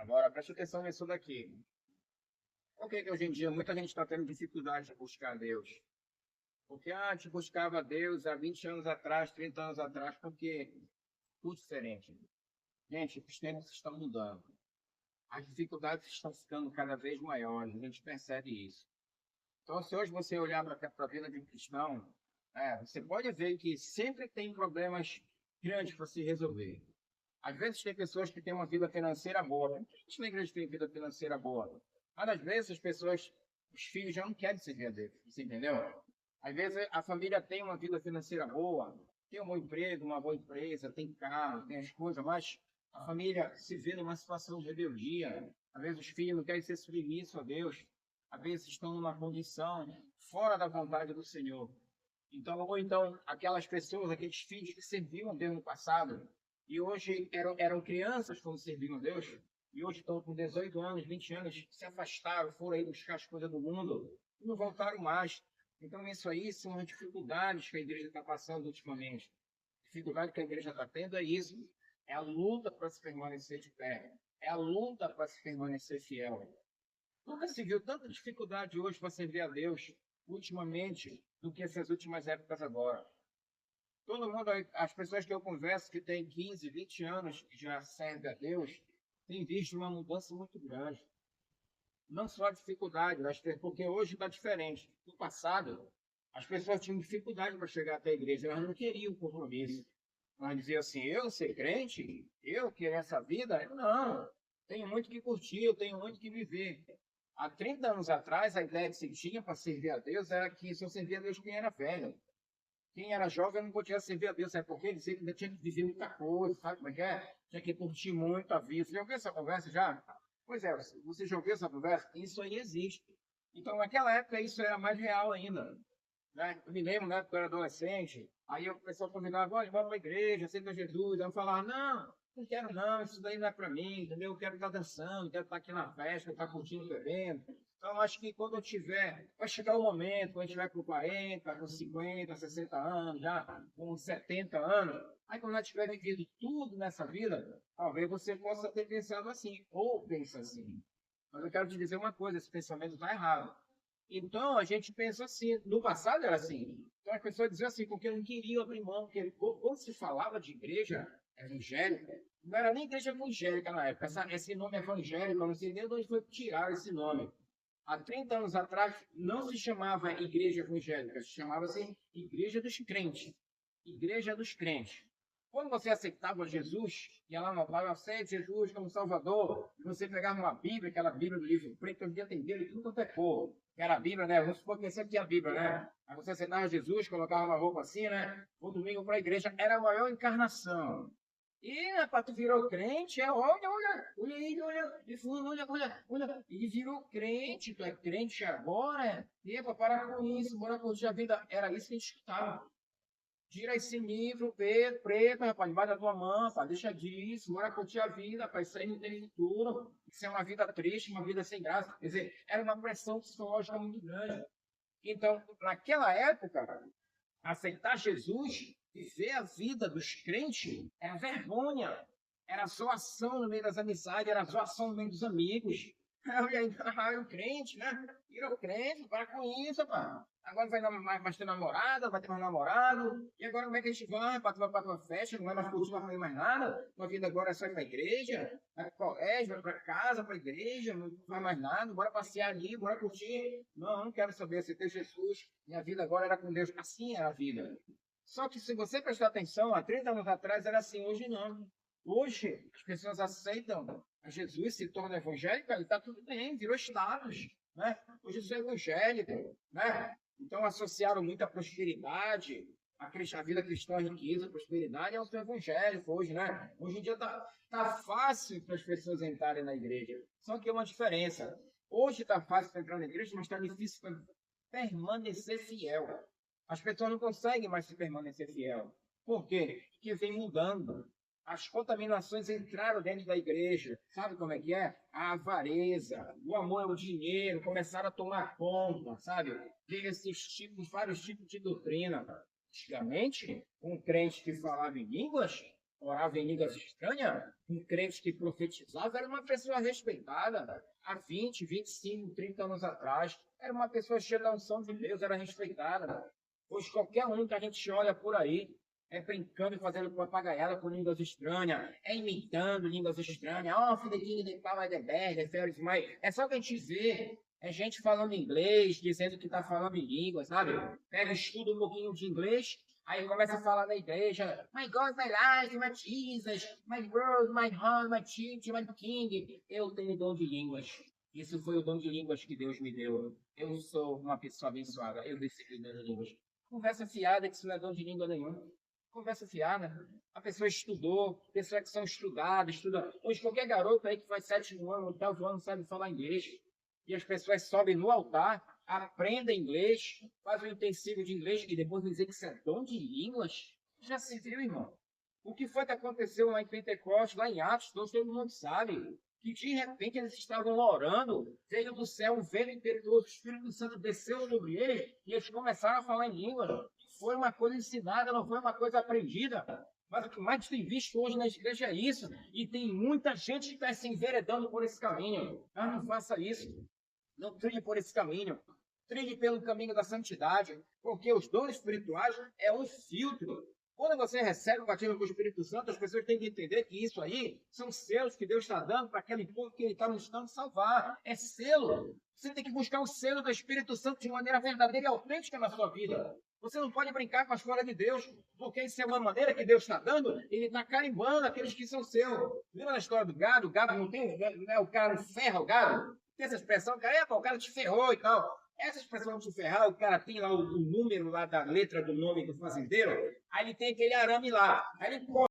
Agora, preste atenção nisso daqui. Por que que hoje em dia muita gente está tendo dificuldade de buscar Deus? Porque antes buscava Deus há 20 anos atrás, 30 anos atrás, porque tudo diferente. Gente, os tempos estão mudando. As dificuldades estão ficando cada vez maiores, a gente percebe isso. Então, se hoje você olhar para a vida de um cristão, você pode ver que sempre tem problemas grandes para se resolver. Às vezes tem pessoas que têm uma vida financeira boa. Muita gente na igreja tem vida financeira boa. Mas às vezes as pessoas, os filhos já não querem servir a Deus. Você entendeu? Às vezes a família tem uma vida financeira boa, tem um bom emprego, uma boa empresa, tem carro, tem as coisas, mas a família se vê numa situação de rebeldia. Às vezes os filhos não querem ser submissos a Deus. Às vezes estão numa condição fora da vontade do Senhor. Então, ou então, aquelas pessoas, aqueles filhos que serviam a Deus no passado, e hoje eram crianças quando serviam a Deus, e hoje estão com 18 anos, 20 anos, se afastaram, foram aí buscar as coisas do mundo, e não voltaram mais. Então, isso aí são as dificuldades que a igreja está passando ultimamente. A dificuldade que a igreja está tendo é isso. É a luta para se permanecer de pé. É a luta para se permanecer fiel. Nunca se viu tanta dificuldade hoje para servir a Deus, ultimamente, do que essas últimas épocas agora. Todo mundo, as pessoas que eu converso que têm 15, 20 anos que já servem a Deus, têm visto uma mudança muito grande. Não só a dificuldade, porque hoje está diferente. No passado, as pessoas tinham dificuldade para chegar até a igreja, elas não queriam compromisso. Elas diziam assim, eu ser crente, eu querer essa vida? Não, tenho muito que curtir, eu tenho muito que viver. Há 30 anos atrás, a ideia que se tinha para servir a Deus era que só servia a Deus quem era velho. Quem era jovem não podia servir a Deus, sabe por quê? Dizia que ainda tinha que viver muita coisa, sabe como é que é? Tinha que curtir muito a vida. Você já ouviu essa conversa já? Pois é, você já ouviu essa conversa? Isso aí existe. Então, naquela época, isso era mais real ainda. Né? Eu me lembro, né, quando eu era adolescente, aí o pessoal convidava, olha, vamos para a igreja, aceita Jesus. Aí eu falava, não quero não, isso daí não é para mim, entendeu? Eu quero estar dançando, quero estar aqui na festa, estar curtindo, bebendo. Então, acho que quando eu tiver, vai chegar o momento, quando eu tiver com 40, com 50, 60 anos, já com 70 anos, aí quando eu tiver vivido tudo nessa vida, talvez você possa ter pensado assim, ou pensa assim. Mas eu quero te dizer uma coisa, esse pensamento está errado. Então, a gente pensa assim, no passado era assim. Então, as pessoas diziam assim, porque não queriam abrir mão, porque quando se falava de igreja evangélica, não era nem igreja evangélica na época, esse nome evangélico, eu não sei nem de onde foi tirar esse nome. Há 30 anos atrás, não se chamava igreja evangélica, se chamava assim igreja dos crentes. Igreja dos crentes. Quando você aceitava Jesus, ia lá no Pai, aceite Jesus como Salvador, e você pegava uma Bíblia, aquela Bíblia do livro preto, hoje em dia tem Bíblia, tudo quanto é cor. Que era a Bíblia, né? Vamos supor que sempre tinha a Bíblia, né? Aí você aceitava Jesus, colocava uma roupa assim, né? O domingo para a igreja, era a maior encarnação. E, rapaz, tu virou crente, olha aí, olha, de fundo, olha, e virou crente, tu é crente agora, epa, para com isso, bora curtir a vida, era isso que a gente escutava. Tira esse livro preto, rapaz, debaixo da tua mão, rapaz, deixa disso, bora curtir a vida, rapaz, isso aí não tem futuro, isso é uma vida triste, uma vida sem graça, quer dizer, era uma pressão psicológica muito grande. Então, naquela época, aceitar Jesus, viver a vida dos crentes, era vergonha. Era zoação no meio das amizades, era zoação no meio dos amigos. E aí, o crente, né? Virou crente, para com isso, pá. Agora vai mais ter namorada, vai ter mais namorado. E agora como é que a gente vai? Tu vai para tua festa, não vai mais curtir, não vai fazer mais nada. Tua vida agora é só ir para a igreja, vai para o colégio, vai para casa, para a igreja, não vai mais nada. Bora passear ali, bora curtir. Não quero saber se tem Jesus. Minha vida agora era com Deus. Assim era a vida. Só que se você prestar atenção, há 30 anos atrás era assim, hoje não. Hoje as pessoas aceitam a Jesus, se torna evangélico, ele está tudo bem, virou status. Né? Hoje eu sou evangélico. Né? Então associaram muito a prosperidade, a vida cristã, a riqueza, a prosperidade ao seu evangélico hoje, né? Hoje em dia tá fácil para as pessoas entrarem na igreja. Só que é uma diferença. Hoje está fácil para entrar na igreja, mas está difícil para permanecer fiel. As pessoas não conseguem mais se permanecer fiel. Por quê? Porque vem mudando. As contaminações entraram dentro da igreja. Sabe como é que é? A avareza, o amor ao dinheiro, começaram a tomar conta, sabe? De vários tipos de doutrina. Antigamente, um crente que falava em línguas, orava em línguas estranhas, um crente que profetizava, era uma pessoa respeitada. Há 20, 25, 30 anos atrás, era uma pessoa cheia da unção de Deus, era respeitada. Pois qualquer um que a gente olha por aí, é brincando e fazendo papagaiada com línguas estranhas, é imitando línguas estranhas. Oh, for the king, the power, the best, the fair is my... É só que a gente vê. É gente falando inglês, dizendo que está falando em língua, sabe? Pega, estuda um pouquinho de inglês, aí começa a falar na igreja. My God, my life, my Jesus, my world, my home, my church, my king. Eu tenho dom de línguas. Isso foi o dom de línguas que Deus me deu. Eu sou uma pessoa abençoada. Eu recebi dom de línguas. Conversa fiada que isso não é dom de língua nenhum. Conversa fiada. A pessoa estudou, pessoas que são estudadas, estuda. Hoje qualquer garoto aí que faz 7 anos, 8 anos, sabe falar inglês. E as pessoas sobem no altar, aprendem inglês, fazem um intensivo de inglês e depois dizer que isso é dom de línguas. Já se viu, irmão? O que foi que aconteceu lá em Pentecostes, lá em Atos, todo mundo sabe. Que de repente eles estavam orando, veio do céu um vento impetuoso, o Espírito Santo desceu sobre eles e eles começaram a falar em línguas. Foi uma coisa ensinada, não foi uma coisa aprendida. Mas o que mais tem visto hoje na igreja é isso. E tem muita gente que está se enveredando por esse caminho. Ah, não faça isso. Não trilhe por esse caminho. Trilhe pelo caminho da santidade. Porque os dons espirituais é um filtro. Quando você recebe o batismo com o Espírito Santo, as pessoas têm que entender que isso aí são selos que Deus está dando para aquele povo que Ele está buscando salvar. É selo. Você tem que buscar o selo do Espírito Santo de maneira verdadeira e autêntica na sua vida. Você não pode brincar com as coisas de Deus, porque isso é uma maneira que Deus está dando, Ele está carimbando aqueles que são seus. Lembra da história do gado? O gado não tem, né? O cara ferra o gado. Tem essa expressão, cara, o cara te ferrou e tal. Essa expressão de ferrar, o cara tem lá o número lá da letra do nome do fazendeiro, aí ele tem aquele arame lá. Aí ele